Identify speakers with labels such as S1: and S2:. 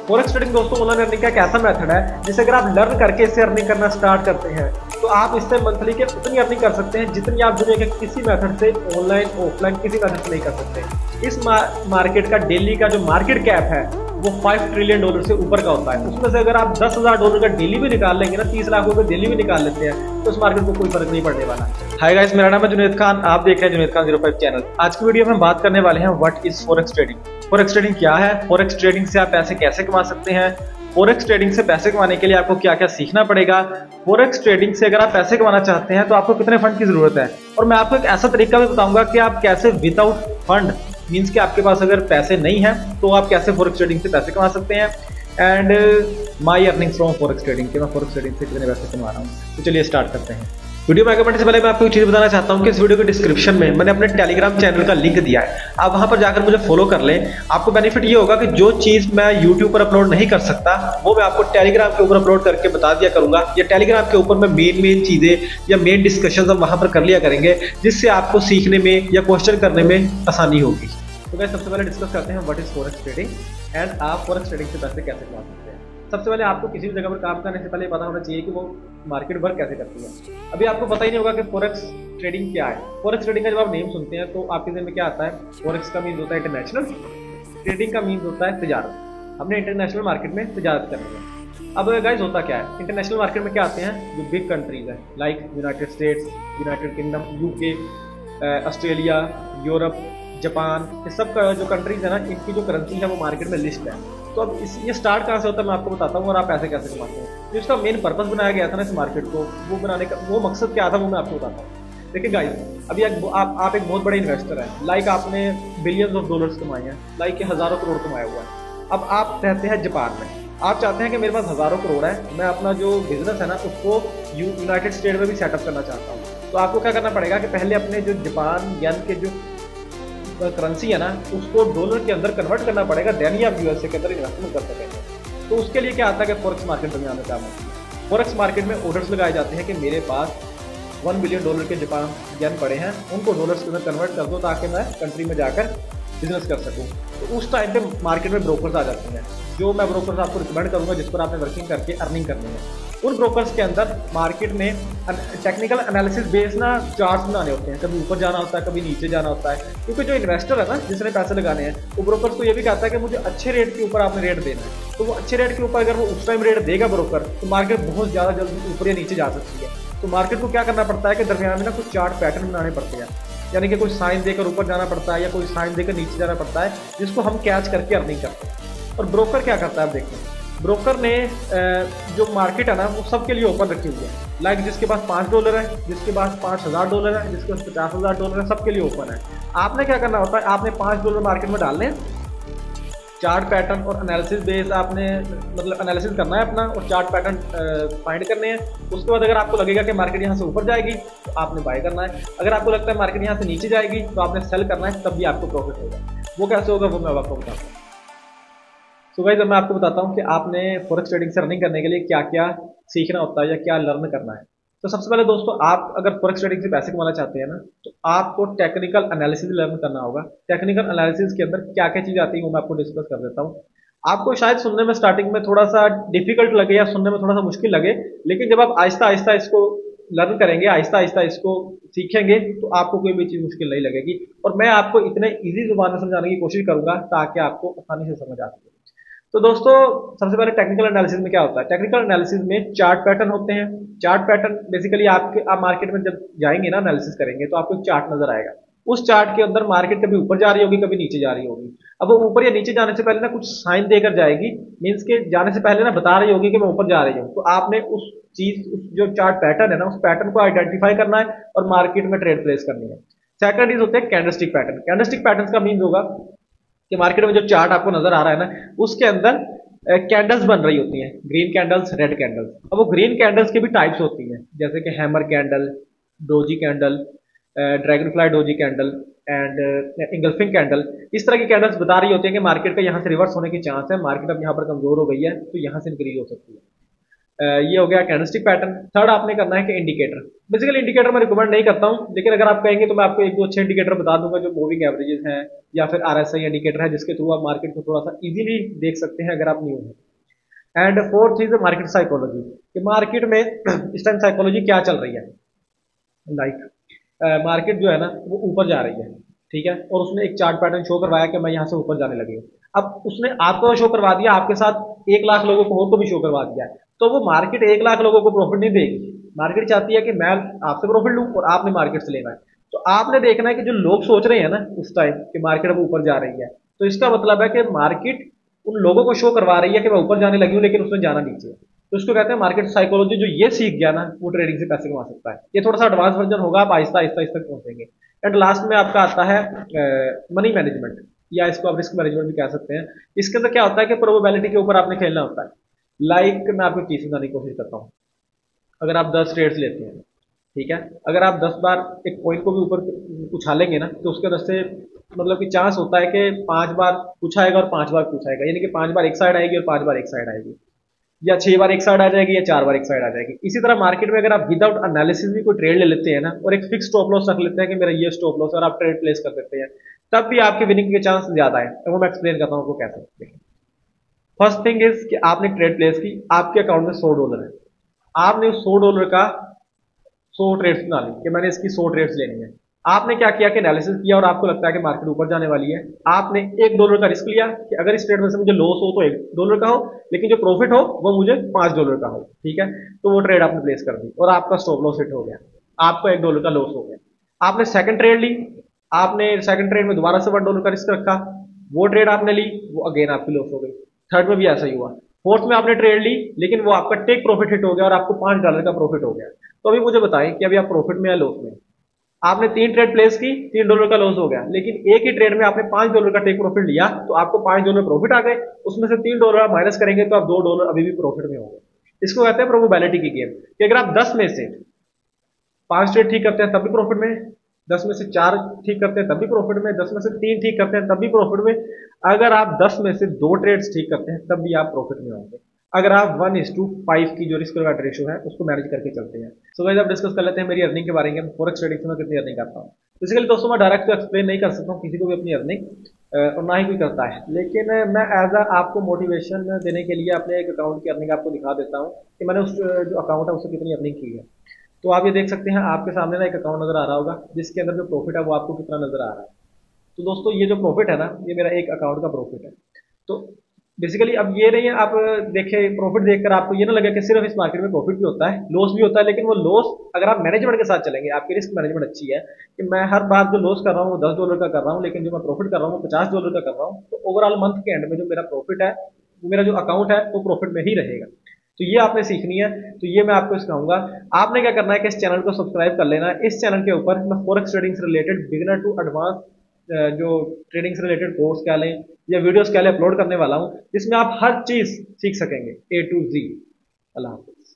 S1: Forex trading दोस्तों online earning का एक ऐसा मेथड है जिसे अगर आप लर्न करके इससे अर्निंग करना स्टार्ट करते हैं तो आप इससे मंथली के उतनी अर्निंग कर सकते हैं जितनी आप दुनिया के किसी मेथड से ऑनलाइन ऑफलाइन किसी मेथड से नहीं कर सकते। इस मार्केट का डेली का जो मार्केट कैप है वो $5 ट्रिलियन से ऊपर का होता है। उसमें से अगर आप $10,000 का डेली भी निकाल लेंगे ना, 30 लाख रुपए डेली भी निकाल लेते हैं तो उस मार्केट को कोई फर्क नहीं पड़ने वाला। हाय गाइस, मेरा नाम है जुनैद खान, आप देख रहे हैं जुनैद खान 05 चैनल। आज की वीडियो में हम बात करने वाले हैं what is forex trading. Forex trading क्या है, फॉरेक्स ट्रेडिंग से आप पैसे कैसे कमा सकते हैं, फॉरेक्स ट्रेडिंग से पैसे कमाने के लिए आपको क्या क्या सीखना पड़ेगा, फॉरेक्स ट्रेडिंग से अगर आप पैसे कमाना चाहते हैं तो आपको कितने फंड की जरूरत है, और मैं आपको एक ऐसा तरीका भी बताऊंगा कि आप कैसे विदाउट फंड मीन्स कि आपके पास अगर पैसे नहीं है तो आप कैसे फॉरेक्स ट्रेडिंग से पैसे कमा सकते हैं। And my earning from forex trading के मैं फॉरेक्स ट्रेडिंग से कितने पैसे कमा रहा हूँ। तो चलिए स्टार्ट करते हैं। वीडियो में आगे बढ़ने से पहले मैं आपको एक चीज बताना चाहता हूँ कि इस वीडियो के डिस्क्रिप्शन में मैंने अपने टेलीग्राम चैनल का लिंक दिया है, आप वहां पर जाकर मुझे फॉलो कर लें। आपको बेनिफिट ये होगा कि जो चीज मैं यूट्यूब पर अपलोड नहीं कर सकता वो मैं आपको टेलीग्राम के ऊपर अपलोड करके बता दिया करूंगा, या टेलीग्राम के ऊपर मैं मेन चीजें या मेन डिस्कशन हम वहां पर कर लिया करेंगे, जिससे आपको सीखने में या क्वेश्चन करने में आसानी होगी। तो गाइस सबसे पहले डिस्कस करते हैं what is forex trading and आप फॉरेक्स ट्रेडिंग से पैसे कैसे कमा सकते हैं। सबसे पहले आपको किसी भी जगह पर काम करने से पहले पता होना चाहिए कि वो मार्केट वर्क कैसे करती है। अभी आपको पता ही नहीं होगा कि फॉरेक्स ट्रेडिंग क्या है। फॉरेक्स ट्रेडिंग का जब आप नेम सुनते हैं तो आपके दिमाग में क्या आता है? फॉरेक्स का मीन होता है इंटरनेशनल, ट्रेडिंग का मीन होता है तिजारत। हमने इंटरनेशनल मार्केट में तिजारत करनी है। अब गाइस होता क्या है, इंटरनेशनल मार्केट में क्या आते हैं? जो बिग कंट्रीज है like United states, United kingdom, UK, Australia, Europe, Japan, ये सब का जो कंट्रीज है ना, इनकी जो करेंसी है वो मार्केट में लिस्ट है। तो अब ये स्टार्ट कहाँ से होता है मैं आपको बताता हूँ, और आप पैसे कैसे कमाते हैं। जो इसका मेन पर्पस बनाया गया था ना इस मार्केट को, वो बनाने का वो मकसद क्या था वो मैं आपको बताता हूँ। देखिए गाइस, अभी आप एक बहुत बड़े इन्वेस्टर हैं, लाइक आपने बिलियंस ऑफ डॉलर्स कमाए हैं, लाइक हजारों करोड़ कमाया हुआ है। अब आप रहते हैं जापान में, आप चाहते हैं कि मेरे पास हजारों करोड़ है, मैं अपना जो बिजनेस है ना उसको यूनाइटेड स्टेट में भी सेटअप करना चाहता हूँ। तो आपको क्या करना पड़ेगा कि पहले अपने जो जापान येन के जो करेंसी है ना उसको डॉलर के अंदर कन्वर्ट करना पड़ेगा, देन ही आप यूएसए के अंदर इन्वेस्टमेंट कर सकेंगे। तो उसके लिए क्या आता है कि फॉरेक्स मार्केट में आने का काम होता है। फॉरेक्स मार्केट में ऑर्डर्स लगाए जाते हैं कि मेरे पास $1 बिलियन के जापान येन पड़े हैं, उनको डॉलर्स के अंदर कन्वर्ट कर दो ताकि मैं कंट्री में जाकर बिजनेस कर सकूं। तो उस टाइम पे मार्केट में ब्रोकर्स आ जाते हैं, जो मैं ब्रोकर्स आपको रिकमेंड करूंगा जिस पर आपने वर्किंग करके अर्निंग करनी है। उन ब्रोकर्स के अंदर मार्केट में टेक्निकल एनालिसिस बेस्ड ना चार्ट्स बनाने होते हैं, कभी ऊपर जाना होता है कभी नीचे जाना होता है, क्योंकि जो इन्वेस्टर है ना जिसने पैसे लगाने हैं वो ब्रोकर्स को ये भी कहता है कि मुझे अच्छे रेट के ऊपर आपने रेट देना है। तो वो अच्छे रेट के ऊपर अगर वो उस टाइम रेट देगा ब्रोकर तो मार्केट बहुत ज़्यादा जल्दी ऊपर या नीचे जा सकती है। तो मार्केट को क्या करना पड़ता है कि दरमियान में ना कुछ चार्ट पैटर्न बनाने पड़ते हैं, यानी कि कुछ साइन देकर ऊपर जाना पड़ता है या कोई साइन देकर नीचे जाना पड़ता है, जिसको हम कैच करके अर्निंग करते हैं। और ब्रोकर क्या करता है, आप देखते हैं ब्रोकर ने जो मार्केट है ना वो सबके लिए ओपन रखी हुई है, लाइक जिसके पास $5 है, जिसके पास $5,000 है, जिसके पास $50,000 है, सबके लिए ओपन है। आपने क्या करना होता है, आपने $5 मार्केट में डालने, चार्ट पैटर्न और एनालिसिस बेस आपने मतलब एनालिसिस करना है अपना, और चार्ट पैटर्न फाइंड करने हैं। उसके बाद अगर आपको लगेगा कि मार्केट यहाँ से ऊपर जाएगी तो आपने बाय करना है, अगर आपको लगता है मार्केट यहाँ से नीचे जाएगी तो आपने सेल करना है, तब भी आपको प्रॉफिट होगा। वो कैसे होगा वो मैं आपको बताता हूँ। तो गाइस मैं आपको बताता हूँ कि आपने फॉरेक्स ट्रेडिंग से अर्निंग करने के लिए क्या क्या सीखना होता है या क्या लर्न करना है। तो सबसे पहले दोस्तों, आप अगर फॉरेक्स ट्रेडिंग से पैसे कमाना चाहते हैं ना तो आपको टेक्निकल एनालिसिस लर्न करना होगा। टेक्निकल एनालिसिस के अंदर क्या क्या चीज़ आती है वो मैं आपको डिस्कस कर देता हूँ। आपको शायद सुनने में स्टार्टिंग में थोड़ा सा डिफिकल्ट लगे या सुनने में थोड़ा सा मुश्किल लगे, लेकिन जब आप आहिस्ता आहिस्ता इसको लर्न करेंगे, आहिस्ता आहिस्ता इसको सीखेंगे तो आपको कोई भी चीज़ मुश्किल नहीं लगेगी, और मैं आपको इतने ईजी जुबान में समझाने की कोशिश करूंगा ताकि आपको आसानी से समझ आ सके। तो दोस्तों सबसे पहले टेक्निकल एनालिसिस में क्या होता है? टेक्निकल एनालिसिस में चार्ट पैटर्न होते हैं। चार्ट पैटर्न बेसिकली आप मार्केट में जब जाएंगे ना एनालिसिस करेंगे तो आपको एक चार्ट नजर आएगा। उस चार्ट के अंदर मार्केट कभी ऊपर जा रही होगी कभी नीचे जा रही होगी। अब वो ऊपर या नीचे जाने से पहले ना कुछ साइन देकर जाएगी, मीन्स के जाने से पहले ना बता रही होगी कि मैं ऊपर जा रही हूँ। तो आपने उस जो चार्ट पैटर्न है ना उस पैटर्न को आइडेंटिफाई करना है और मार्केट में ट्रेड प्लेस करनी है। सेकंड चीज होते हैं कैंडलस्टिक पैटर्न। कैंडलस्टिक पैटर्न का मीन होगा कि मार्केट में जो चार्ट आपको नजर आ रहा है ना उसके अंदर कैंडल्स बन रही होती हैं, ग्रीन कैंडल्स, रेड कैंडल्स। अब वो ग्रीन कैंडल्स की भी टाइप्स होती हैं, जैसे कि hammer candle, doji candle, dragon fly doji candle and engulfing candle. इस तरह की कैंडल्स बता रही होती हैं कि मार्केट का यहाँ से रिवर्स होने की चांस है, मार्केट अब यहाँ पर कमजोर हो गई है तो यहाँ से इंक्रीज हो सकती है। ये हो गया कैंडलस्टिक पैटर्न। थर्ड आपने करना है कि इंडिकेटर। बेसिकली इंडिकेटर मैं रिकमेंड नहीं करता हूँ, लेकिन अगर आप कहेंगे तो मैं आपको एक दो अच्छे इंडिकेटर बता दूंगा जो मूविंग एवरेजेस हैं या फिर आरएसआई इंडिकेटर है, जिसके थ्रू आप मार्केट को थोड़ा सा इजीली देख सकते हैं अगर आप न्यू हैं। And fourth is market psychology, कि मार्केट में इस टाइम साइकोलॉजी क्या चल रही है। लाइक मार्केट जो है ना वो ऊपर जा रही है, ठीक है, और उसने एक चार्ट पैटर्न शो करवाया कि मैं यहाँ से ऊपर जाने लगी हूँ। अब उसने आपको शो करवा दिया, आपके साथ 1 लाख लोगों को और को भी शो करवा दिया, तो वो मार्केट 1 लाख लोगों को प्रॉफिट नहीं देगी। मार्केट चाहती है कि मैं आपसे प्रॉफिट लूँ और आपने मार्केट से लेना है। तो आपने देखना है कि जो लोग सोच रहे हैं ना उस टाइम कि मार्केट अब ऊपर जा रही है, तो इसका मतलब है कि मार्केट उन लोगों को शो करवा रही है कि मैं ऊपर जाने लगी हूँ लेकिन उसने जाना नीचे है। तो इसको कहते हैं मार्केट साइकोलॉजी। जो ये सीख गया ना वो ट्रेडिंग से पैसे कमा सकता है। ये थोड़ा सा एडवांस वर्जन होगा, आप आहिस्ता आहिस्ता आहिस्ता पहुंचेंगे। एंड लास्ट में आपका आता है मनी मैनेजमेंट, या इसको आप रिस्क मैनेजमेंट भी कह सकते हैं। इसके अंदर क्या होता है कि प्रोबेबिलिटी के ऊपर आपने खेलना होता है। लाइक मैं आपको चीज समझाने की कोशिश करता हूँ। अगर आप 10 ट्रेड्स लेते हैं, ठीक है, अगर आप 10 बार एक पॉइंट को भी ऊपर उछालेंगे ना तो उसके अंदर से मतलब कि चांस होता है कि 5 बार कुछ आएगा और 5 बार कुछ आएगा, यानी कि 5 बार एक साइड आएगी और 5 बार एक साइड आएगी, या 6 बार एक साइड आ जाएगी या 4 बार एक साइड आ जाएगी। इसी तरह मार्केट में अगर आप विदाउट एनालिसिस भी कोई ट्रेड ले लेते हैं ना और एक फिक्स स्टॉप लॉस रख लेते हैं कि मेरा ये स्टॉप लॉस, और आप ट्रेड प्लेस कर देते हैं, तब भी आपके विनिंग के चांस ज्यादा है। तो वो मैं एक्सप्लेन करता हूँ आपको कैसे। देखिए, फर्स्ट थिंग इज कि आपने ट्रेड प्लेस की, आपके अकाउंट में $100 है, आपने उस $100 का 100 ट्रेड्स बना ली कि मैंने इसकी 100 ट्रेड्स लेनी है। आपने क्या किया कि एनालिसिस किया और आपको लगता है कि मार्केट ऊपर जाने वाली है। आपने $1 का रिस्क लिया कि अगर इस ट्रेड में से मुझे लॉस हो तो $1 का हो, लेकिन जो प्रॉफिट हो वो मुझे $5 का हो, ठीक है। तो वो ट्रेड आपने प्लेस कर दी और आपका स्टॉप लॉस हिट हो गया, आपको $1 का लॉस हो गया। आपने सेकंड ट्रेड ली, आपने सेकंड ट्रेड में दोबारा से $1 का रिस्क रखा, वो ट्रेड आपने ली, वो अगेन आपकी लॉस हो गई। थर्ड में भी ऐसा ही हुआ। फोर्थ में आपने ट्रेड ली लेकिन वो आपका टेक प्रॉफिट हिट हो गया और आपको $5 का प्रॉफिट हो गया। तो अभी मुझे बताएं कि अभी आप प्रॉफिट में या लॉस में। आपने 3 ट्रेड प्लेस की, $3 का लॉस हो गया, लेकिन एक ही ट्रेड में आपने $5 का टेक प्रॉफिट लिया तो आपको $5 प्रॉफिट आ गए। उसमें से $3 आप माइनस करेंगे तो आप $2 अभी भी प्रॉफिट में होंगे। इसको कहते हैं प्रोबेबिलिटी की गेम, कि अगर आप 10 में से 5 ट्रेड ठीक करते हैं तब भी प्रॉफिट में, 10 में से 4 ठीक करते हैं तब भी प्रॉफिट में, 10 में से 3 ठीक करते हैं तब भी प्रॉफिट में, अगर आप 10 में से 2 ट्रेड्स ठीक करते हैं तब भी आप प्रॉफिट में होंगे, अगर आप 1:5 की जो रिस्क रिवार्ड रेशियो है उसको मैनेज करके चलते हैं। सो गाइस, अब डिस्कस कर लेते हैं मेरी अर्निंग के बारे में, फॉरेक्स ट्रेडिंग से मैं कितनी अर्निंग करता हूँ। बेसिकली दोस्तों मैं डायरेक्ट तो एक्सप्लेन नहीं कर सकता हूँ किसी को भी अपनी अर्निंग, और ना ही कोई करता है, लेकिन मैं एज अ आपको मोटिवेशन देने के लिए अपने एक अकाउंट की अर्निंग आपको दिखा देता हूँ कि मैंने उस जो अकाउंट है उससे कितनी अर्निंग की है। तो आप ये देख सकते हैं, आपके सामने ना एक अकाउंट नजर आ रहा होगा जिसके अंदर जो प्रॉफिट है वो आपको कितना नजर आ रहा है। तो दोस्तों ये जो प्रॉफिट है ना, ये मेरा एक अकाउंट का प्रॉफिट है। तो बेसिकली अब ये नहीं है, आप देखें प्रॉफिट देखकर आपको ये ना लगे कि सिर्फ इस मार्केट में प्रॉफिट भी होता है, लॉस भी होता है, लेकिन वो लॉस अगर आप मैनेजमेंट के साथ चलेंगे, आपकी रिस्क मैनेजमेंट अच्छी है कि मैं हर बार जो लॉस कर रहा हूँ वो $10 का कर रहा हूँ, लेकिन जो मैं प्रॉफिट कर रहा हूँ वो $50 का कर रहा हूँ, तो ओवरऑल मंथ के एंड में जो मेरा प्रॉफिट है, वो मेरा जो अकाउंट है वो प्रॉफिट में ही रहेगा। तो ये आपने सीखनी है, तो ये मैं आपको सिखाऊंगा। आपने क्या करना है कि इस चैनल को सब्सक्राइब कर लेना है। इस चैनल के ऊपर मैं फॉरेक्स ट्रेडिंग से रिलेटेड बिगिनर टू एडवांस जो ट्रेडिंग से रिलेटेड कोर्स कह लें या वीडियोस कह लें अपलोड करने वाला हूं, जिसमें आप हर चीज सीख सकेंगे A to Z। अल्लाह हाफिज़।